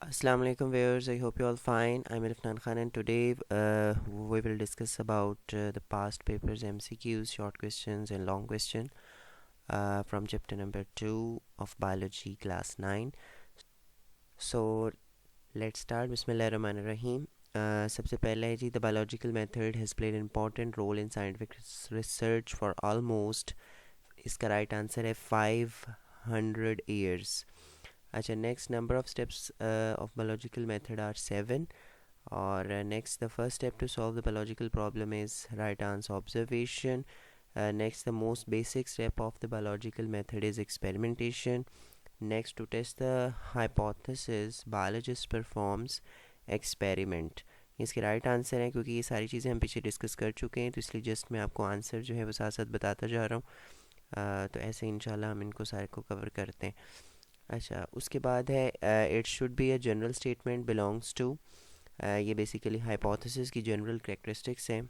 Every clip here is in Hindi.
Assalamu alaikum viewers, I hope you all fine. I'm Irfan Khan and today we will discuss about the past papers MCQs, short questions and long question from chapter number 2 of biology class 9. So let's start. Bismillahirrahmanirrahim. सबसे पहला है जी, the biological method has played an important role in scientific research for almost, इसका right answer है 500 years. अच्छा, next number of steps of biological method are 7. Or next, the first step to solve the biological problem is right answer observation. Next, the most basic step of the biological method is experimentation. Next, to test the hypothesis, biologist performs experiment. इसके राइट आंसर है, क्योंकि ये सारी चीज़ें हम पीछे डिस्कस कर चुके हैं, तो इसलिए जस्ट मैं आपको आंसर जो है वो साथ साथ बताता जा रहा हूँ। तो ऐसे इंशाल्लाह हम इनको सारे को कवर करते हैं। अच्छा, उसके बाद है it should be a general statement belongs to, ये बेसिकली हाइपोथेसिस की जनरल करेक्टरिस्टिक्स हैं,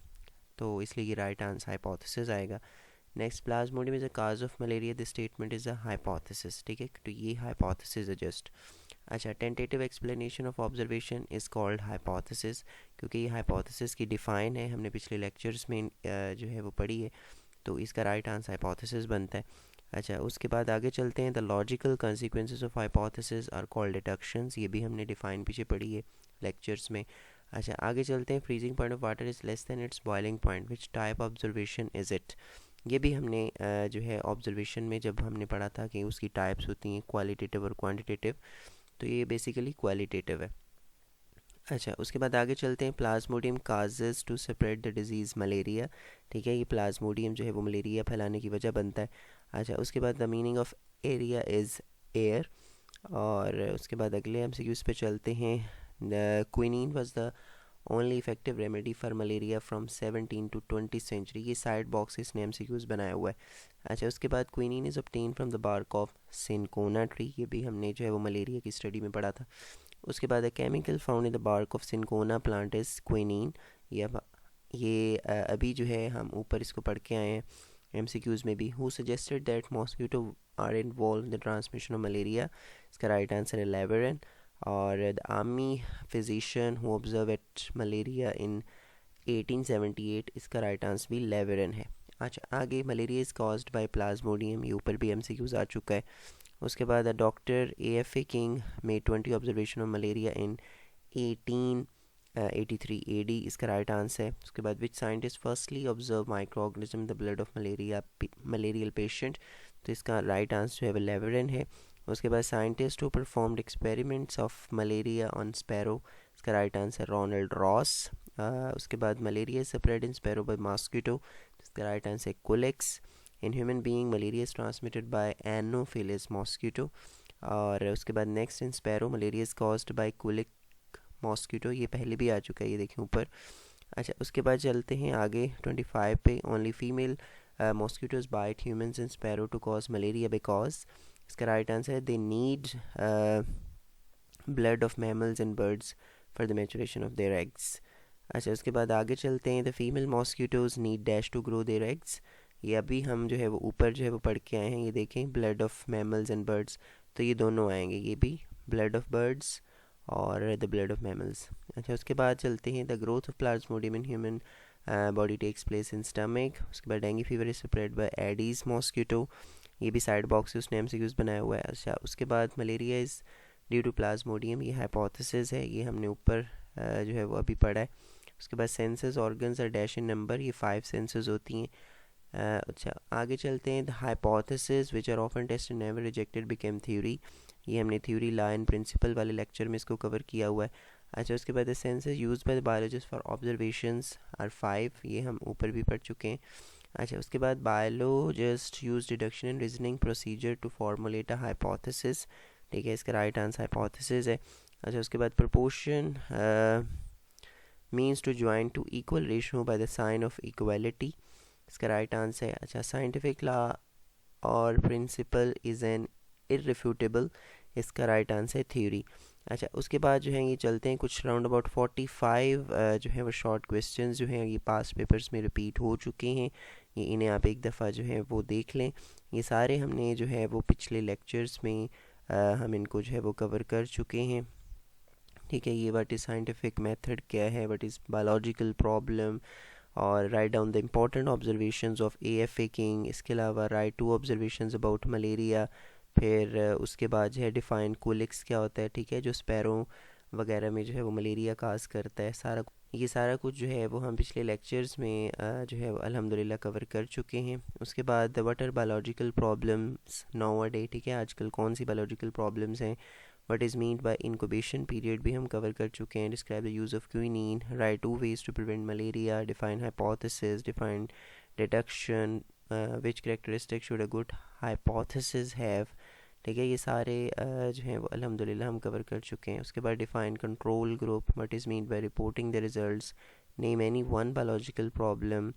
तो इसलिए ये राइट आंसर हाइपोथेसिस आएगा। Next, plasmodium is a cause of malaria, this statement is a hypothesis. ठीक है, तो ये हाइपोथेसिस है जस्ट। अच्छा, tentative explanation of observation is called hypothesis, क्योंकि ये हाइपोथेसिस की डिफ़ाइन है, हमने पिछले लेक्चर्स में जो है वो पढ़ी है, तो इसका राइट आंसर हाइपोथेसिस बनता है। अच्छा, उसके बाद आगे चलते हैं। The logical consequences of hypothesis are called deductions, ये भी हमने डिफाइन पीछे पढ़ी है लेक्चर्स में। अच्छा, आगे चलते हैं। Freezing point of water is less than it's boiling point, which type observation is it, ये भी हमने जो है ऑब्जर्वेशन में जब हमने पढ़ा था कि उसकी टाइप्स होती हैं क्वालिटेटिव और क्वांटिटेटिव, तो ये बेसिकली क्वालिटेटिव है। अच्छा, उसके बाद आगे चलते हैं। Plasmodium causes to spread the disease malaria, ठीक है, ये प्लाज्मोडियम जो है वो मलेरिया फैलाने की वजह बनता है। अच्छा, उसके बाद the meaning of aria is air. और उसके बाद अगले एमसीक्यूज़ पे चलते हैं। The quinine was the only effective remedy for malaria from 17 to 20 century, ये साइड बॉक्स इसने एमसीक्यूज़ बनाया हुआ है। अच्छा, उसके बाद quinine is obtain from the bark of cinchona tree, ये भी हमने जो है वो मलेरिया की स्टडी में पढ़ा था। उसके बाद है chemical found in the bark of cinchona plant is quinine, ये अभी जो है हम ऊपर इसको पढ़ के आए हैं एमसीक्यूज़ में भी। Who suggested that mosquito are involved in the transmission of malaria, इसका राइट आंसर है लेवरन। और the army physician who observe at malaria in 1878, इसका राइट आंसर भी लेवरन है। अच्छा, आगे malaria is caused by plasmodium, ये ऊपर भी एमसीक्यूज़ आ चुका है। उसके बाद doctor A King made 20 observation of malaria in 1883 AD, इसका राइट आंसर है। उसके बाद which scientist firstly observe micro organism the blood of malarial patient, तो इसका राइट आंसर जो है लेवरन है। उसके बाद scientist who performed experiments of malaria on sparrow, इसका राइट आंसर रोनाल्ड रॉस। उसके बाद malaria spread in sparrow by mosquito, इसका राइट आंसर है Culex. In human being malaria is transmitted by anopheles mosquito. और उसके बाद next, in sparrow malaria is caused by culex mosquito, ये पहले भी आ चुका है, ये देखें ऊपर। अच्छा, उसके बाद चलते हैं आगे 25 पे। Only female mosquitoes bite humans in sparrow to cause malaria because, इसका राइट आंसर है they need blood of mammals and birds for the maturation of their eggs. अच्छा, उसके बाद आगे चलते हैं। The female mosquitoes need dash to grow their eggs, ये अभी हम जो है वो ऊपर जो है वो पढ़ के आए हैं, ये देखें blood of mammals and birds, तो ये दोनों आएंगे, ये भी ब्लड ऑफ बर्ड्स और द ब्लड ऑफ मैमल्स। अच्छा, उसके बाद चलते हैं। The growth of plasmodium in human body takes place in stomach. उसके बाद dengue fever is spread by Aedes mosquito, ये भी साइड बॉक्स से उसने एमसीक्यूज बनाया हुआ है। अच्छा, उसके बाद malaria is due to plasmodium, ये हाइपोथेसिस है, ये हमने ऊपर जो है वो अभी पढ़ा है। उसके बाद senses organs are dash in number, ये 5 सेंसस होती हैं। अच्छा, आगे चलते हैं। The hypothesis which are often tested never rejected became theory, ये हमने थ्योरी लॉ एंड प्रिंसिपल वाले लेक्चर में इसको कवर किया हुआ है। अच्छा, उसके बाद the senses used by the biologist for observations are 5, ये हम ऊपर भी पढ़ चुके हैं। अच्छा, उसके बाद biologist use deduction and reasoning procedure to formulate a hypothesis, ठीक है, इसका राइट आंसर हाइपोथेसिस है। अच्छा, उसके बाद proportion means to join two equal ratio by the sign of equality, इसका राइट आंसर है। अच्छा, साइंटिफिक लॉ और प्रिंसिपल इज़ एन इररिफ्यूटेबल, इसका राइट आंसर है थ्योरी। अच्छा, उसके बाद जो है ये चलते हैं कुछ राउंड अबाउट 45 जो है वो शॉर्ट क्वेश्चंस जो हैं ये पास्ट पेपर्स में रिपीट हो चुके हैं, ये इन्हें आप एक दफ़ा जो है वो देख लें। ये सारे हमने जो है वो पिछले लेक्चर्स में हम इनको जो है वो कवर कर चुके हैं। ठीक है, ये व्हाट इज़ साइंटिफिक मेथड क्या है, व्हाट इज़ बायोलॉजिकल प्रॉब्लम, और write down the important observations of AFA king. इसके अलावा राइट 2 ऑब्जर्वेशंस अबाउट मलेरिया। फिर उसके बाद जो है डिफाइन कोलिक्स क्या होता है, ठीक है, जो स्पैरो वगैरह में जो है वो मलेरिया काज करता है। ये सारा कुछ जो है वो हम पिछले लेक्चर्स में जो है वो अल्हम्दुलिल्लाह कवर कर चुके हैं। उसके बाद what are biological problems now a day, ठीक है, आजकल कौन सी बायोलॉजिकल प्रॉब्लम्स हैं, what is mean by incubation period भी हम कवर कर चुके हैं। Describe the use of quinine, write 2 ways to prevent malaria, define hypothesis, define deduction, which characteristic should a good hypothesis have, ठीक है, ये सारे जो हैं वो अल्हम्दुलिल्लाह हम कवर कर चुके हैं। उसके बाद define control group, what is mean by reporting the results, name any one biological problem.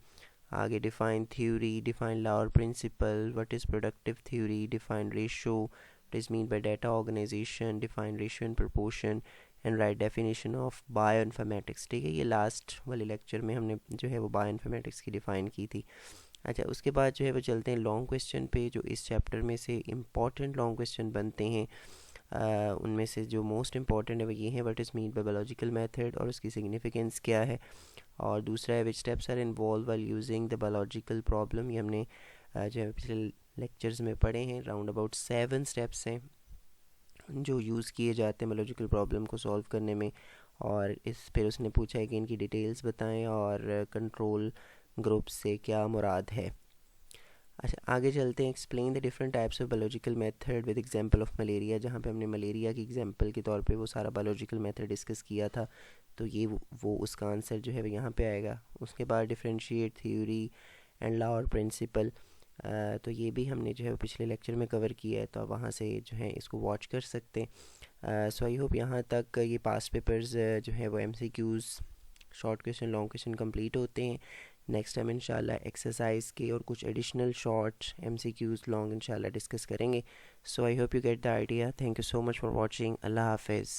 आगे डिफाइन थ्योरी, डिफाइन लॉ और principle, what is productive theory, define ratio, what is mean by data organization, define ratio and proportion, and write definition of bioinformatics. ठीक है, ये लास्ट वाले लेक्चर में हमने जो है वो बायोइन्फॉर्मेटिक्स की डिफ़ाइन की थी। अच्छा, उसके बाद जो है वो चलते हैं लॉन्ग क्वेश्चन पे, जो इस चैप्टर में से इम्पॉर्टेंट लॉन्ग क्वेश्चन बनते हैं। उनमें से जो मोस्ट इम्पॉर्टेंट है वो ये है, what is mean by biological method और उसकी सिग्निफिकेंस क्या है। और दूसरा है which steps are involved while using the biological problem. ये हमने जो है पिछले लेक्चर्स में पढ़े हैं। राउंड अबाउट 7 स्टेप्स हैं जो यूज़ किए जाते हैं बायोलॉजिकल प्रॉब्लम को सॉल्व करने में। और इस फिर उसने पूछा है कि इनकी डिटेल्स बताएं और कंट्रोल ग्रुप से क्या मुराद है। अच्छा, आगे चलते हैं। Explain the different types of biological method with example of malaria, जहाँ पे हमने मलेरिया की एग्जांपल के तौर पे वो सारा बायोलॉजिकल मेथड डिस्कस किया था। तो ये वो उसका आंसर जो है वो यहाँ पे आएगा। उसके बाद डिफरेंशिएट थ्योरी एंड लॉ और प्रिंसिपल, तो ये भी हमने जो है पिछले लेक्चर में कवर किया है, तो आप वहाँ से जो है इसको वॉच कर सकते हैं। सो आई होप यहाँ तक ये पास्ट पेपर्स जो है वो MCQs, short question long question complete होते हैं। नेक्स्ट टाइम इंशाल्लाह एक्सरसाइज के और कुछ एडिशनल शॉर्ट MCQs लॉन्ग इंशाल्लाह डिस्कस करेंगे। So I hope you get the idea. Thank you so much for watching. अल्लाह हाफिज़।